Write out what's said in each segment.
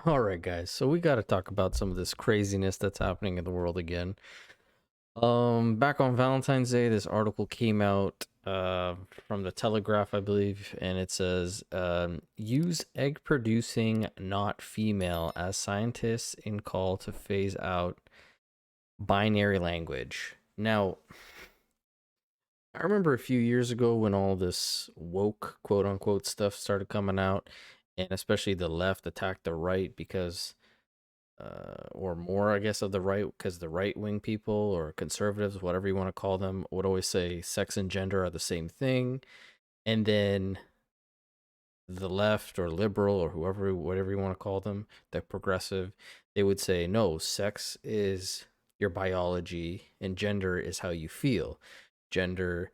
All right, guys. So we got to talk about some of this craziness that's happening in the world again. Back on Valentine's Day, this article came out from the Telegraph, I believe, and it says, use egg producing, not female, as scientists in call to phase out binary language. Now, I remember a few years ago when all this woke, quote unquote, stuff started coming out, and especially the left attacked the right because or more, I guess, of the right, because the right wing people or conservatives, whatever you want to call them, would always say sex and gender are the same thing. And then the left or liberal or whoever, whatever you want to call them, the progressive, they would say, no, sex is your biology and gender is how you feel. Gender,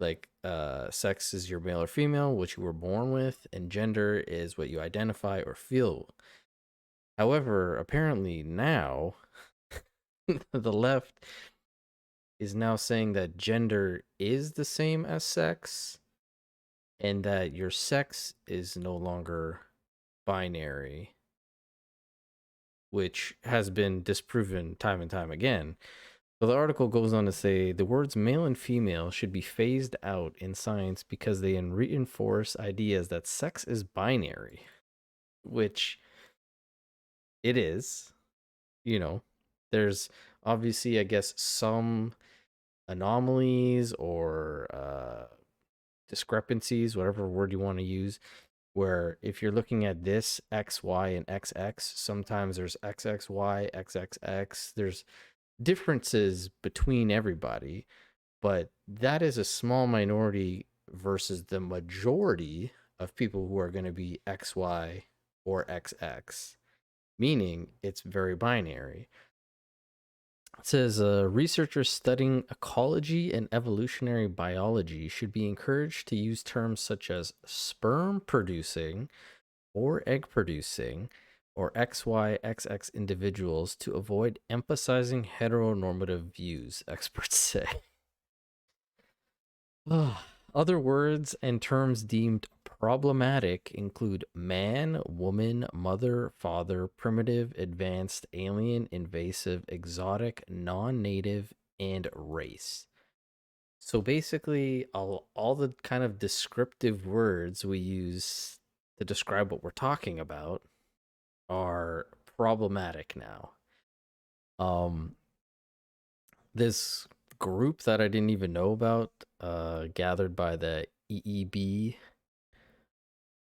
like sex is your male or female, which you were born with, and gender is what you identify or feel. However, apparently now the left is now saying that gender is the same as sex and that your sex is no longer binary, which has been disproven time and time again. So the article goes on to say the words male and female should be phased out in science because they reinforce ideas that sex is binary, which it is. You know, there's obviously, I guess, some anomalies or discrepancies, whatever word you want to use, where if you're looking at this X, Y, and XX, sometimes there's XXY, XXX. There's differences between everybody, but that is a small minority versus the majority of people who are going to be XY or XX, meaning it's very binary. It says researchers studying ecology and evolutionary biology should be encouraged to use terms such as sperm producing or egg producing or XYXX individuals to avoid emphasizing heteronormative views, experts say. Other words and terms deemed problematic include man, woman, mother, father, primitive, advanced, alien, invasive, exotic, non native, and race. So basically, all the kind of descriptive words we use to describe what we're talking about are problematic now. Um, this group that I didn't even know about, gathered by the EEB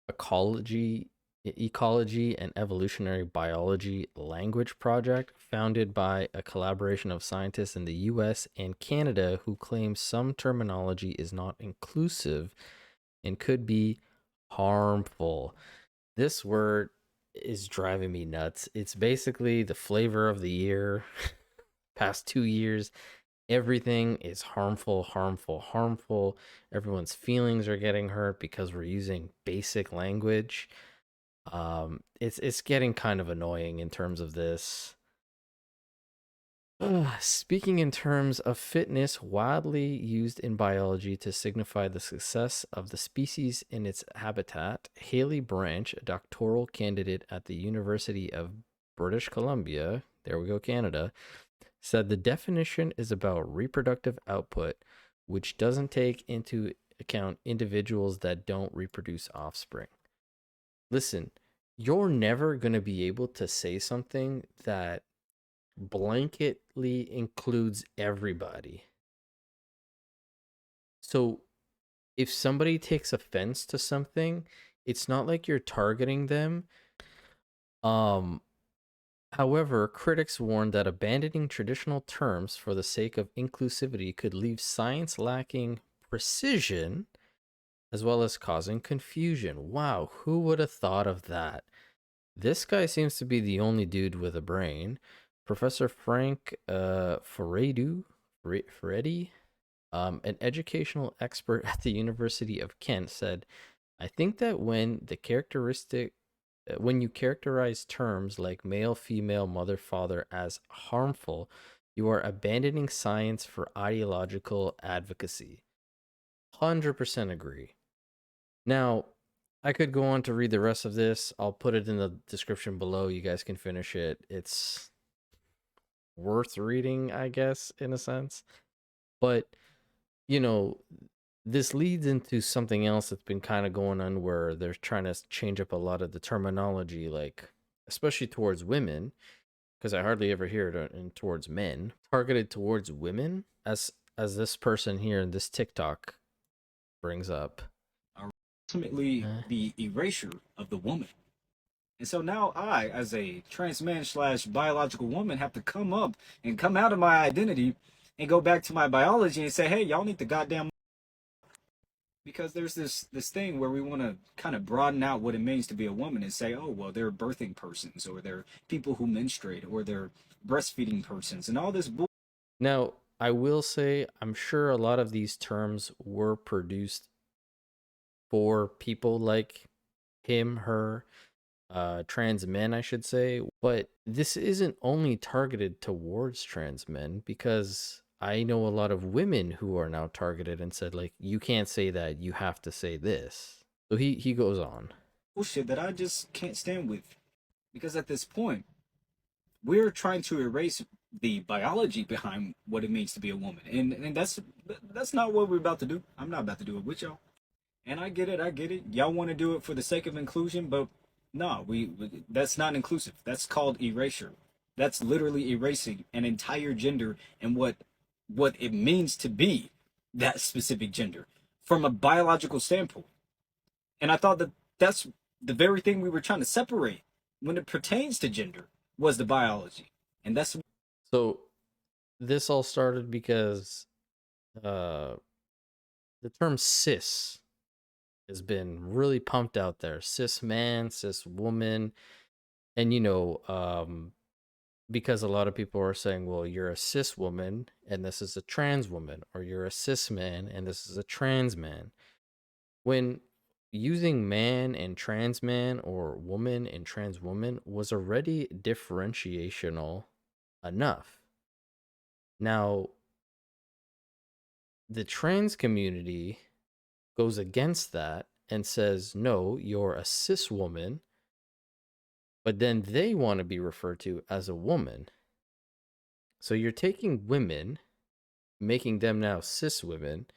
Ecology and Evolutionary Biology Language Project, founded by a collaboration of scientists in the US and Canada who claim some terminology is not inclusive and could be harmful. This word is driving me nuts. It's basically the flavor of the year. Past 2 years, everything is harmful, harmful, harmful. Everyone's feelings are getting hurt because we're using basic language. It's getting kind of annoying in terms of this. Speaking in terms of fitness, widely used in biology to signify the success of the species in its habitat, Haley Branch, a doctoral candidate at the University of British Columbia, there we go, Canada, said the definition is about reproductive output, which doesn't take into account individuals that don't reproduce offspring. Listen, you're never going to be able to say something that blanketly includes everybody. So if somebody takes offense to something, it's not like you're targeting them. Um, However, critics warn that abandoning traditional terms for the sake of inclusivity could leave science lacking precision as well as causing confusion. Wow, who would have thought of that? This guy seems to be the only dude with a brain. Professor Frank Ferretti, an educational expert at the University of Kent, said, I think that when you characterize terms like male, female, mother, father as harmful, you are abandoning science for ideological advocacy. 100% agree. Now, I could go on to read the rest of this. I'll put it in the description below. You guys can finish it. It's worth reading, I guess, in a sense. But, you know, this leads into something else that's been kind of going on where they're trying to change up a lot of the terminology, like, especially towards women, because I hardly ever hear it towards men, targeted towards women, as this person here in this TikTok brings up. Are ultimately Uh, the erasure of the woman. And so now I, as a trans man slash biological woman, have to come up and come out of my identity and go back to my biology and say, hey, y'all need to goddamn, because there's this thing where we want to kind of broaden out what it means to be a woman and say, oh, well, they're birthing persons, or they're people who menstruate, or they're breastfeeding persons, and all this bull. Now, I will say, I'm sure a lot of these terms were produced for people like him, her, trans men, I should say. But this isn't only targeted towards trans men, because I know a lot of women who are now targeted and said, like, you can't say that, you have to say this. So he goes on. Bullshit that I just can't stand with. Because at this point, we're trying to erase the biology behind what it means to be a woman. And that's not what we're about to do. I'm not about to do it with y'all. And I get it, I get it. Y'all want to do it for the sake of inclusion, but no, that's not inclusive. That's called erasure. That's literally erasing an entire gender and what it means to be that specific gender from a biological standpoint. And I thought that that's the very thing we were trying to separate when it pertains to gender was the biology. And that's So this all started because uh, the term cis has been really pumped out there. Cis man, cis woman. And, because a lot of people are saying, well, you're a cis woman and this is a trans woman, or you're a cis man and this is a trans man. When using man and trans man or woman and trans woman was already differentiational enough. Now, the trans community goes against that and says, no, you're a cis woman, but then they want to be referred to as a woman. So you're taking women, making them now cis women,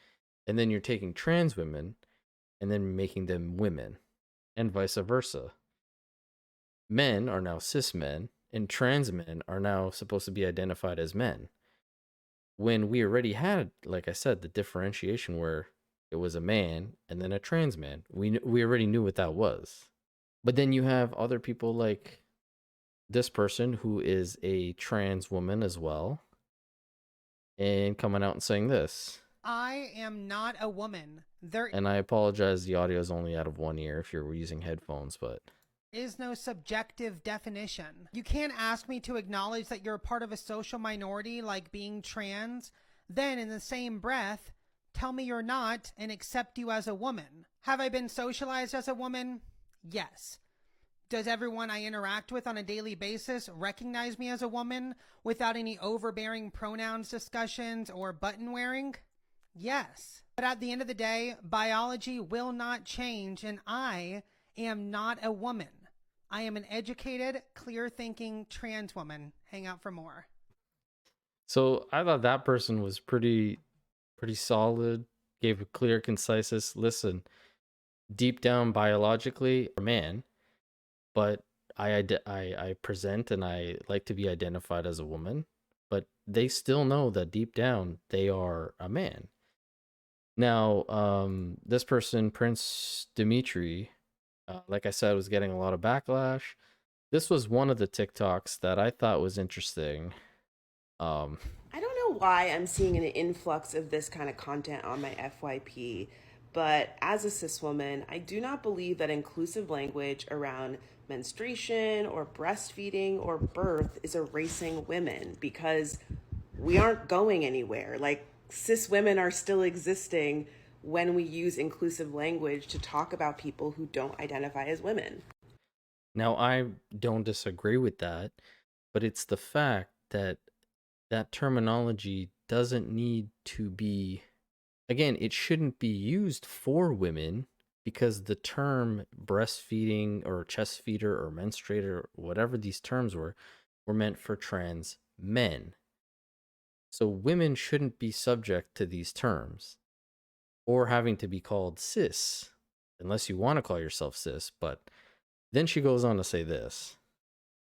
and then you're taking trans women and then making them women, and vice versa. Men are now cis men, and trans men are now supposed to be identified as men. When we already had, like I said, the differentiation where it was a man and then a trans man. We already knew what that was. But then you have other people like this person who is a trans woman as well, and coming out and saying this. I am not a woman. There And I apologize, the audio is only out of one ear if you're using headphones, but is no subjective definition. You can't ask me to acknowledge that you're a part of a social minority like being trans, then in the same breath, tell me you're not and accept you as a woman. Have I been socialized as a woman? Yes. Does everyone I interact with on a daily basis recognize me as a woman without any overbearing pronouns discussions or button wearing? Yes. But at the end of the day, biology will not change, and I am not a woman. I am an educated, clear-thinking trans woman. Hang out for more. so I thought that person was pretty solid, gave a clear, concise listen. Deep down biologically, a man, but I present and I like to be identified as a woman, but they still know that deep down they are a man. Now, this person, Prince Dimitri, like I said, was getting a lot of backlash. This was one of the TikToks that I thought was interesting. Um, I don't know why I'm seeing an influx of this kind of content on my FYP, but as a cis woman, I do not believe that inclusive language around menstruation or breastfeeding or birth is erasing women because we aren't going anywhere. Like, cis women are still existing when we use inclusive language to talk about people who don't identify as women. Now, I don't disagree with that, but it's the fact that that terminology doesn't need to be, again, it shouldn't be used for women because the term breastfeeding or chest feeder or menstruator, whatever these terms were meant for trans men. So women shouldn't be subject to these terms or having to be called cis, unless you want to call yourself cis. But then she goes on to say this.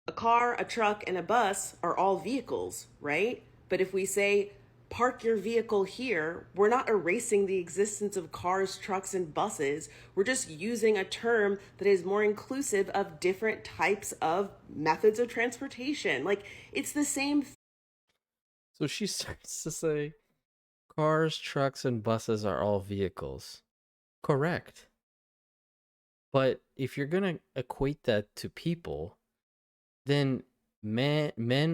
A car, a truck, and a bus are all vehicles, right? But if we say, park your vehicle here, we're not erasing the existence of cars, trucks, and buses. We're just using a term that is more inclusive of different types of methods of transportation. Like, it's the same. So she starts to say, cars, trucks, and buses are all vehicles. Correct. But if you're going to equate that to people, then men,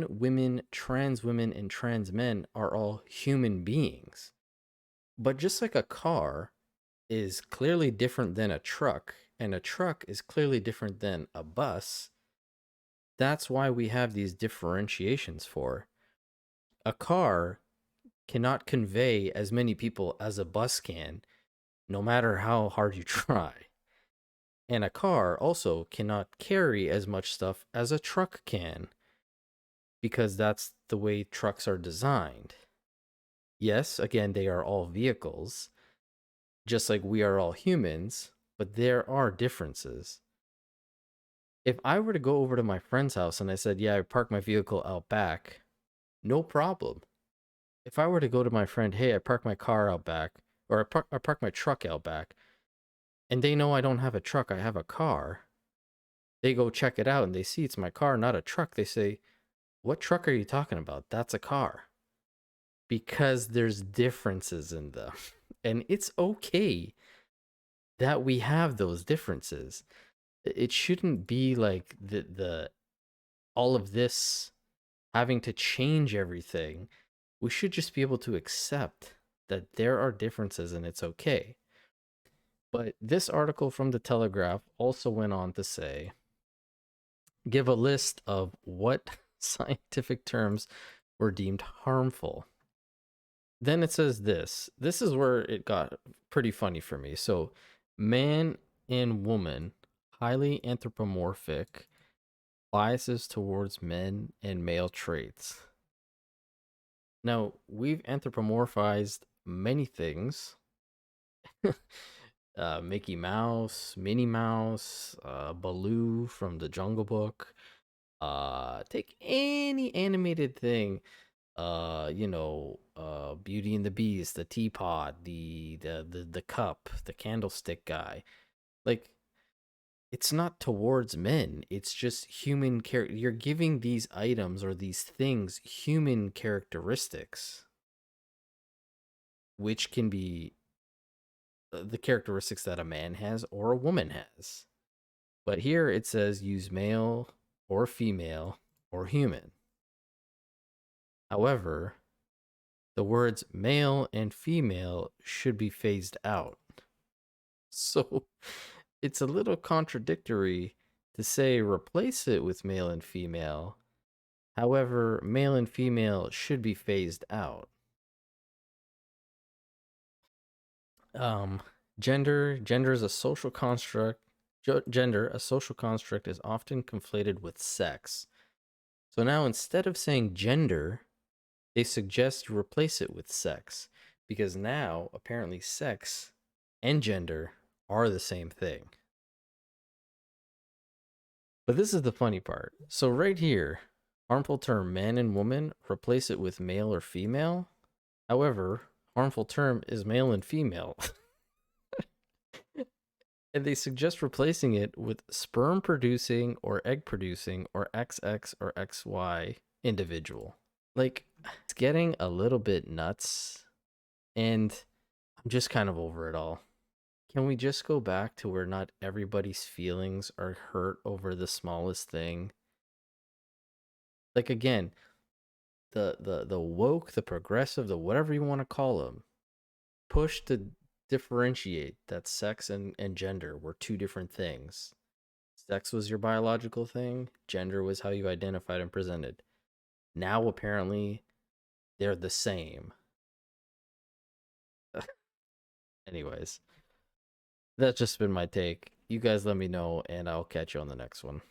women, and trans men are all human beings. But just like a car is clearly different than a truck, and a truck is clearly different than a bus, that's why we have these differentiations for. A car cannot convey as many people as a bus can, no matter how hard you try. And a car also cannot carry as much stuff as a truck can, because that's the way trucks are designed. Yes, again, they are all vehicles, just like we are all humans, but there are differences. If I were to go over to my friend's house and I said, yeah, I parked my vehicle out back, no problem. If I were to go to my friend, hey, I parked my car out back, or I parked my truck out back, and they know I don't have a truck, I have a car, they go check it out and they see it's my car, not a truck. They say, what truck are you talking about? That's a car. Because there's differences in them. And it's okay that we have those differences. It shouldn't be like the all of this having to change everything. We should just be able to accept that there are differences and it's okay. But this article from the Telegraph also went on to say, give a list of what scientific terms were deemed harmful. Then it says this. This is where it got pretty funny for me. So, man and woman, highly anthropomorphic, biases towards men and male traits. Now, we've anthropomorphized many things. Mickey Mouse, Minnie Mouse, Baloo from the Jungle Book. Take any animated thing, Beauty and the Beast, the teapot, the cup, the candlestick guy. Like, it's not towards men, it's just human character. You're giving these items or these things human characteristics, which can be the characteristics that a man has or a woman has. But here it says use male or female or human. However, the words male and female should be phased out. So it's a little contradictory to say replace it with male and female. However, male and female should be phased out. Gender is a social construct. Gender, a social construct, is often conflated with sex. So now instead of saying gender, they suggest you replace it with sex, because now apparently sex and gender are the same thing. But this is the funny part. So right here, harmful term man and woman, replace it with male or female. However, harmful term is male and female. And they suggest replacing it with sperm producing or egg producing or XX or XY individual. Like, it's getting a little bit nuts, and I'm just kind of over it all. Can we just go back to where not everybody's feelings are hurt over the smallest thing? Like, again, the woke, the progressive, the whatever you want to call them, push to differentiate that sex and gender were two different things. Sex was your biological thing, gender was how you identified and presented. Now, apparently, they're the same. Anyways, that's just been my take. You guys let me know, and I'll catch you on the next one.